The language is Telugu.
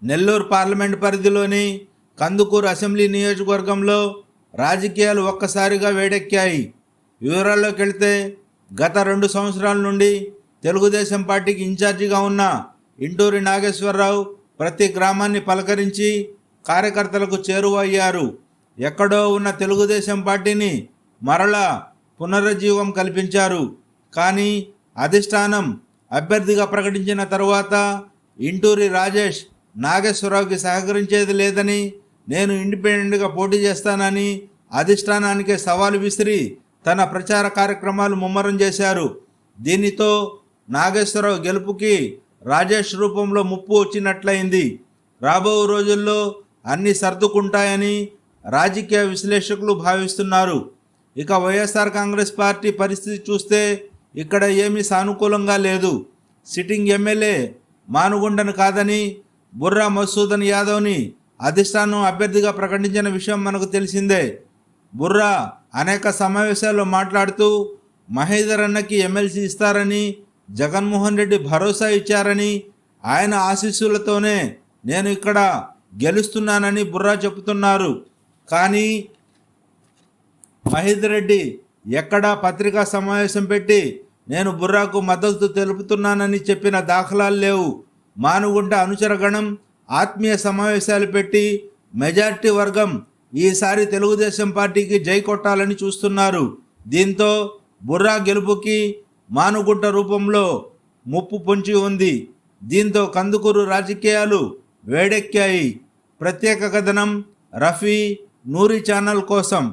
నెల్లూరు పార్లమెంట్ పరిధిలోని కందుకూరు అసెంబ్లీ నియోజకవర్గంలో రాజకీయాలు ఒక్కసారిగా వేడెక్కాయి. వివరాల్లోకి వెళితే గత 2 సంవత్సరాల నుండి తెలుగుదేశం పార్టీకి ఇన్ఛార్జిగా ఉన్న ఇంటూరి నాగేశ్వరరావు ప్రతి గ్రామాన్ని పలకరించి కార్యకర్తలకు చేరువయ్యారు. ఎక్కడో ఉన్న తెలుగుదేశం పార్టీని మరలా పునరుజ్జీవం కల్పించారు. కానీ అధిష్టానం అభ్యర్థిగా ప్రకటించిన తరువాత ఇంటూరి రాజేష్ నాగేశ్వరరావుకి సహకరించేది లేదని, నేను ఇండిపెండెంట్గా పోటీ చేస్తానని అధిష్టానానికే సవాలు విసిరి తన ప్రచార కార్యక్రమాలు ముమ్మరం చేశారు. దీనితో నాగేశ్వరరావు గెలుపుకి రాజేష్ రూపంలో ముప్పు వచ్చినట్లయింది. రాబో రోజుల్లో అన్నీ సర్దుకుంటాయని రాజకీయ విశ్లేషకులు భావిస్తున్నారు. ఇక వైఎస్ఆర్ కాంగ్రెస్ పార్టీ పరిస్థితి చూస్తే ఇక్కడ ఏమీ సానుకూలంగా లేదు. సిట్టింగ్ ఎమ్మెల్యే మానుగుండను కాదని బుర్రా మధుసూదన్ యాదవ్ని అధిష్టానం అభ్యర్థిగా ప్రకటించిన విషయం మనకు తెలిసిందే. బుర్రా అనేక సమావేశాల్లో మాట్లాడుతూ మహేందర్ అన్నకి ఎమ్మెల్సీ ఇస్తారని జగన్మోహన్ రెడ్డి భరోసా ఇచ్చారని, ఆయన ఆశీస్సులతోనే నేను ఇక్కడ గెలుస్తున్నానని బుర్రా చెబుతున్నారు. కానీ మహేందర్ రెడ్డి ఎక్కడా పత్రికా సమావేశం పెట్టి నేను బుర్రాకు మద్దతు తెలుపుతున్నానని చెప్పిన దాఖలాలు లేవు. మానుగుంట అనుచరగణం ఆత్మీయ సమావేశాలు పెట్టి మెజారిటీ వర్గం ఈసారి తెలుగుదేశం పార్టీకి జై కొట్టాలని చూస్తున్నారు. దీంతో బుర్రా గెలుపుకి మానుగుంట రూపంలో ముప్పు పొంచి ఉంది. దీంతో కందుకూరు రాజకీయాలు వేడెక్కాయి. ప్రత్యేక కథనం రఫీ నూరి ఛానల్ కోసం.